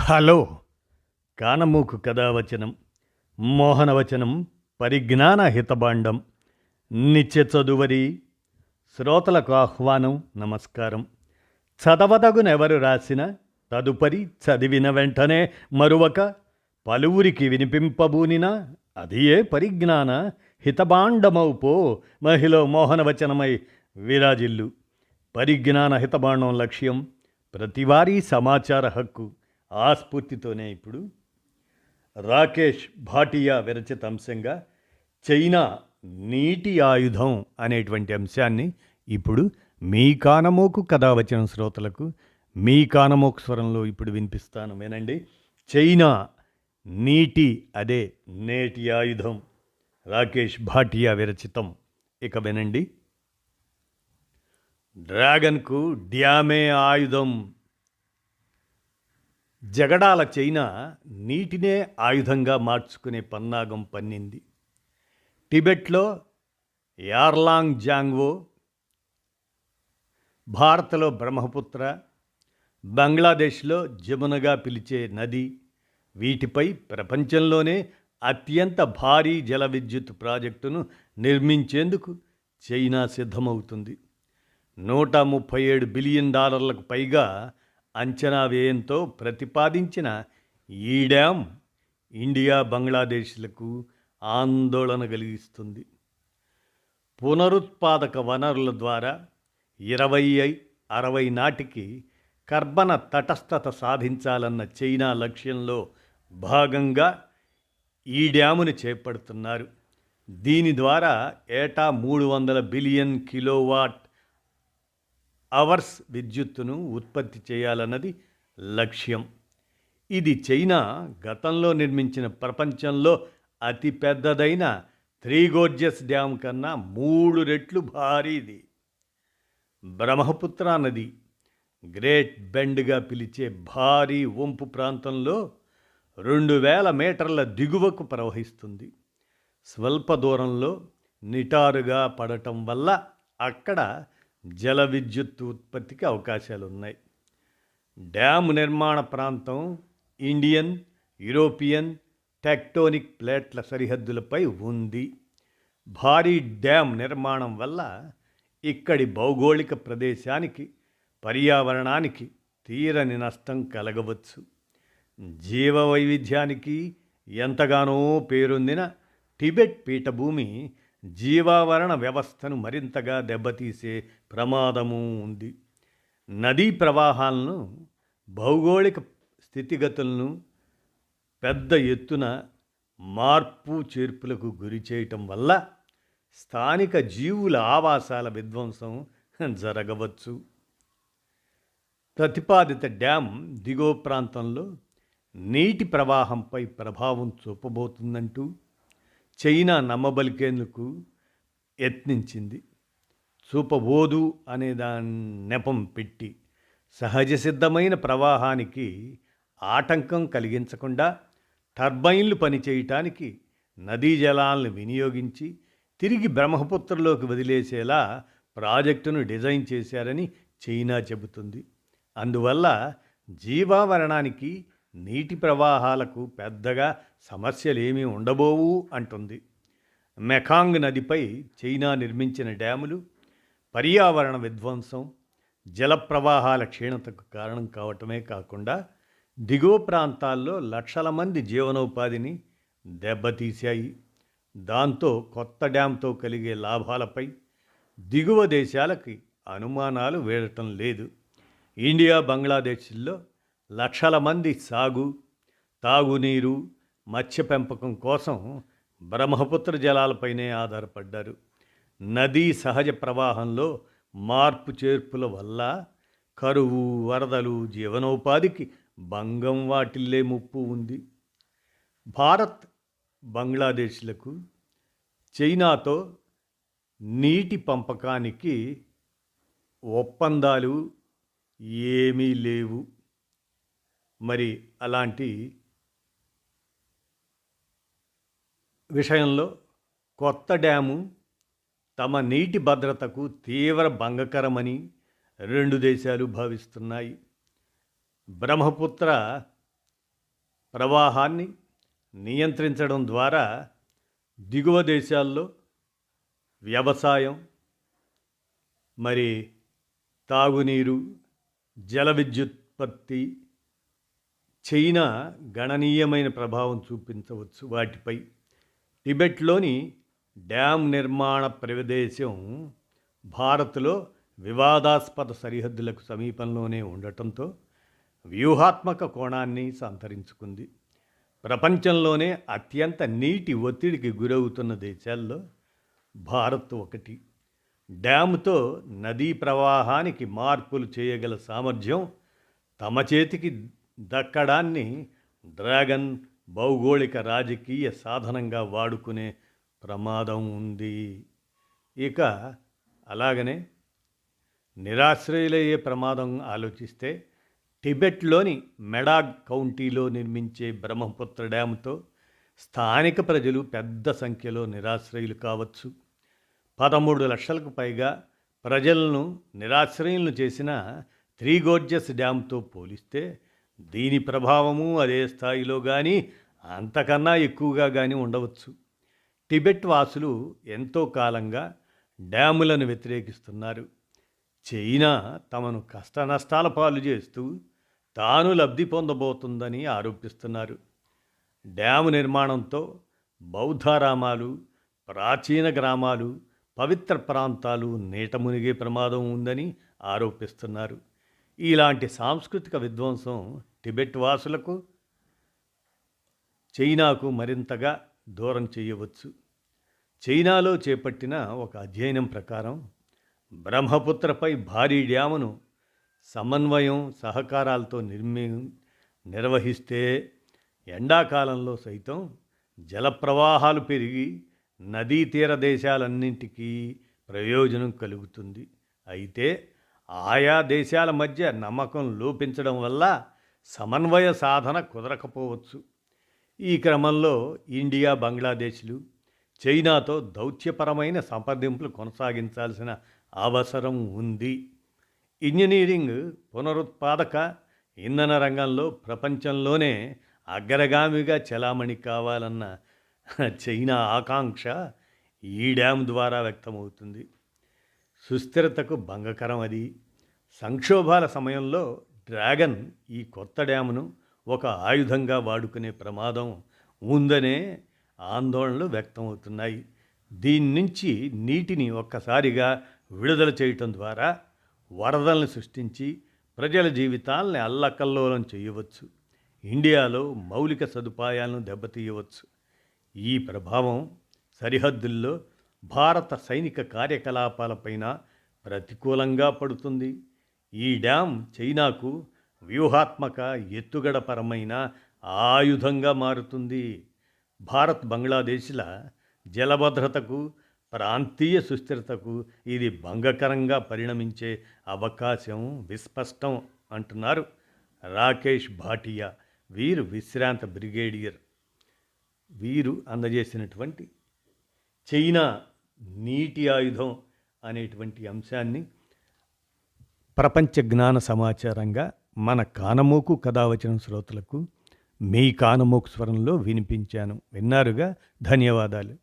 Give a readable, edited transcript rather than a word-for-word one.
Hello కానమూకు కథావచనం మోహనవచనం పరిజ్ఞాన హితబాండం నిత్య చదువరి శ్రోతలకు ఆహ్వానం నమస్కారం. చదవదగునెవరు రాసిన తదుపరి చదివిన వెంటనే మరువక పలువురికి వినిపింపబూనినా అది ఏ పరిజ్ఞాన హితబాండమౌపో మహిళ మోహనవచనమై విరాజిల్లు. పరిజ్ఞాన హితబాండం లక్ష్యం ప్రతివారీ సమాచార హక్కు. ఆ స్ఫూర్తితోనే ఇప్పుడు రాకేష్ భాటియా విరచిత అంశంగా చైనా నీటి ఆయుధం అనేటువంటి అంశాన్ని ఇప్పుడు మీ కానమోకు కథావచన శ్రోతలకు మీ కానమోకు స్వరంలో ఇప్పుడు వినిపిస్తాను, వినండి. చైనా నీటి అదే నేటి ఆయుధం, రాకేష్ భాటియా విరచితం. ఇక వినండి. డ్రాగన్కు డ్యామే ఆయుధం. జగడాల చైనా నీటినే ఆయుధంగా మార్చుకునే పన్నాగం పన్నింది. టిబెట్లో యార్లాంగ్ జాంగ్వో, భారత్లో బ్రహ్మపుత్ర, బంగ్లాదేశ్లో జమునగా పిలిచే నది, వీటిపై ప్రపంచంలోనే అత్యంత భారీ జల విద్యుత్ ప్రాజెక్టును నిర్మించేందుకు చైనా సిద్ధమవుతుంది. $137 బిలియన్ పైగా అంచనా వ్యయంతో ప్రతిపాదించిన ఈ డ్యామ్ ఇండియా బంగ్లాదేశ్లకు ఆందోళన కలిగిస్తుంది. పునరుత్పాదక వనరుల ద్వారా 2060 నాటికి కర్బన తటస్థత సాధించాలన్న చైనా లక్ష్యంలో భాగంగా ఈ డ్యామును చేపడుతున్నారు. దీని ద్వారా ఏటా 300 బిలియన్ కిలోవాట్ అవర్స్ విద్యుత్తును ఉత్పత్తి చేయాలన్నది లక్ష్యం. ఇది చైనా గతంలో నిర్మించిన ప్రపంచంలో అతిపెద్దదైన 3 గోర్జెస్ డ్యామ్ కన్నా 3 రెట్లు భారీది. బ్రహ్మపుత్ర నది గ్రేట్ బెండ్గా పిలిచే భారీ వంపు ప్రాంతంలో 2000 మీటర్ల దిగువకు ప్రవహిస్తుంది. స్వల్ప దూరంలో నిటారుగా పడటం వల్ల అక్కడ జల విద్యుత్ ఉత్పత్తికి అవకాశాలున్నాయి. డ్యామ్ నిర్మాణ ప్రాంతం ఇండియన్, యూరోపియన్ టెక్టోనిక్ ప్లేట్ల సరిహద్దులపై ఉంది. భారీ డ్యామ్ నిర్మాణం వల్ల ఇక్కడి భౌగోళిక ప్రదేశానికి, పర్యావరణానికి తీరని నష్టం కలగవచ్చు. జీవ వైవిధ్యానికి ఎంతగానో పేరొందిన టిబెట్ పీఠభూమి జీవావరణ వ్యవస్థను మరింతగా దెబ్బతీసే ప్రమాదము ఉంది. నదీ ప్రవాహాలను, భౌగోళిక స్థితిగతులను పెద్ద ఎత్తున మార్పు చేర్పులకు గురి చేయటం వల్ల స్థానిక జీవుల ఆవాసాల విధ్వంసం జరగవచ్చు. ప్రతిపాదిత డ్యామ్ దిగువ ప్రాంతంలో నీటి ప్రవాహంపై ప్రభావం చూపబోతుందంటూ చైనా నమ్మబలికేందుకు యత్నించింది. చూపబోదు అనే దాని నెపం పెట్టి సహజ సిద్ధమైన ప్రవాహానికి ఆటంకం కలిగించకుండా టర్బైన్లు పనిచేయటానికి నదీ జలాలను వినియోగించి తిరిగి బ్రహ్మపుత్రలోకి వదిలేసేలా ప్రాజెక్టును డిజైన్ చేశారని చైనా చెబుతుంది. అందువల్ల జీవావరణానికి, నీటి ప్రవాహాలకు పెద్దగా సమస్యలేమీ ఉండబోవు అంటుంది. మెకాంగ్ నదిపై చైనా నిర్మించిన డ్యాములు పర్యావరణ విధ్వంసం, జల ప్రవాహాల క్షీణతకు కారణం కావటమే కాకుండా దిగువ ప్రాంతాల్లో లక్షల మంది జీవనోపాధిని దెబ్బతీశాయి. దాంతో కొత్త డ్యాంతో కలిగే లాభాలపై దిగువ దేశాలకి అనుమానాలు వేయటం లేదు. ఇండియా, బంగ్లాదేశ్లో లక్షల మంది సాగు, తాగునీరు, మత్స్య పెంపకం కోసం బ్రహ్మపుత్ర జలాలపైనే ఆధారపడ్డారు. నదీ సహజ ప్రవాహంలో మార్పు చేర్పుల వల్ల కరువు, వరదలు, జీవనోపాధికి భంగం వాటిల్లే ముప్పు ఉంది. భారత్, బంగ్లాదేశ్లకు చైనాతో నీటి పంపకానికి ఒప్పందాలు ఏమీ లేవు. మరి అలాంటి విషయంలో కొత్త డ్యాము తమ నీటి భద్రతకు తీవ్ర భంగకరమని 2 దేశాలు భావిస్తున్నాయి. బ్రహ్మపుత్ర ప్రవాహాన్ని నియంత్రించడం ద్వారా దిగువ దేశాల్లో వ్యవసాయం, మరి తాగునీరు, జల విద్యుత్పత్తి చైనా గణనీయమైన ప్రభావం చూపించవచ్చు వాటిపై. టిబెట్లోని డ్యామ్ నిర్మాణ ప్రదేశం భారత్లో వివాదాస్పద సరిహద్దులకు సమీపంలోనే ఉండటంతో వ్యూహాత్మక కోణాన్ని సంతరించుకుంది. ప్రపంచంలోనే అత్యంత నీటి ఒత్తిడికి గురవుతున్న దేశాల్లో భారత్ ఒకటి. డ్యాముతో నదీ ప్రవాహానికి మార్పులు చేయగల సామర్థ్యం తమ చేతికి దక్కడాన్ని డ్రాగన్ భౌగోళిక రాజకీయ సాధనంగా వాడుకునే ప్రమాదం ఉంది. ఇక అలాగనే నిరాశ్రయులయ్యే ప్రమాదం ఆలోచిస్తే టిబెట్లోని మెడాగ్ కౌంటీలో నిర్మించే బ్రహ్మపుత్ర డ్యాముతో స్థానిక ప్రజలు పెద్ద సంఖ్యలో నిరాశ్రయులు కావచ్చు. 13 లక్షలకు పైగా ప్రజలను నిరాశ్రయులను చేసిన త్రీ గోర్జెస్ డ్యాంతో పోలిస్తే దీని ప్రభావము అదే స్థాయిలో కానీ అంతకన్నా ఎక్కువగా కానీ ఉండవచ్చు. టిబెట్ వాసులు ఎంతో కాలంగా డ్యాములను వ్యతిరేకిస్తున్నారు. చైనా తమను కష్టనష్టాల పాలు చేస్తూ తాను లబ్ధి పొందబోతుందని ఆరోపిస్తున్నారు. డ్యాము నిర్మాణంతో బౌద్ధారామాలు, ప్రాచీన గ్రామాలు, పవిత్ర ప్రాంతాలు నీట మునిగే ప్రమాదం ఉందని ఆరోపిస్తున్నారు. ఇలాంటి సాంస్కృతిక విధ్వంసం టిబెట్ వాసులకు చైనాకు మరింతగా దూరం చేయవచ్చు. చైనాలో చేపట్టిన ఒక అధ్యయనం ప్రకారం బ్రహ్మపుత్రపై భారీ డ్యామును సమన్వయం, సహకారాలతో నిర్వహిస్తే ఎండాకాలంలో సైతం జలప్రవాహాలు పెరిగి నదీ తీర దేశాలన్నింటికీ ప్రయోజనం కలుగుతుంది. అయితే ఆయా దేశాల మధ్య నమ్మకం లోపించడం వల్ల సమన్వయ సాధన కుదరకపోవచ్చు. ఈ క్రమంలో ఇండియా, బంగ్లాదేశ్లు చైనాతో దౌత్యపరమైన సంప్రదింపులు కొనసాగించాల్సిన అవసరం ఉంది. ఇంజనీరింగ్, పునరుత్పాదక ఇంధన రంగంలో ప్రపంచంలోనే అగ్రగామిగా చలామణి కావాలన్న చైనా ఆకాంక్ష ఈ డ్యామ్ ద్వారా వ్యక్తమవుతుంది. సుస్థిరతకు భంగకరం అది. సంక్షోభాల సమయంలో డ్రాగన్ ఈ కొత్త డ్యామును ఒక ఆయుధంగా వాడుకునే ప్రమాదం ఉందనే ఆందోళనలు వ్యక్తమవుతున్నాయి. దీని నుంచి నీటిని ఒక్కసారిగా విడుదల చేయటం ద్వారా వరదలను సృష్టించి ప్రజల జీవితాలని అల్లకల్లోలం చేయవచ్చు. ఇండియాలో మౌలిక సదుపాయాలను దెబ్బతీయవచ్చు. ఈ ప్రభావం సరిహద్దుల్లో భారత సైనిక కార్యకలాపాలపైన ప్రతికూలంగా పడుతుంది. ఈ డ్యామ్ చైనాకు వ్యూహాత్మక, ఎత్తుగడపరమైన ఆయుధంగా మారుతుంది. భారత్, బంగ్లాదేశ్ల జలభద్రతకు, ప్రాంతీయ సుస్థిరతకు ఇది భంగకరంగా పరిణమించే అవకాశం విస్పష్టం అంటున్నారు రాకేష్ భాటియా. వీరు విశ్రాంత బ్రిగేడియర్. వీరు అందజేసినటువంటి చైనా నీటి ఆయుధం అనేటువంటి అంశాన్ని ప్రపంచ జ్ఞాన సమాచారంగా మన కానమోకు కథావచనం శ్రోతలకు మీ కానమోకు స్వరంలో వినిపించాను. విన్నారుగా? ధన్యవాదాలు.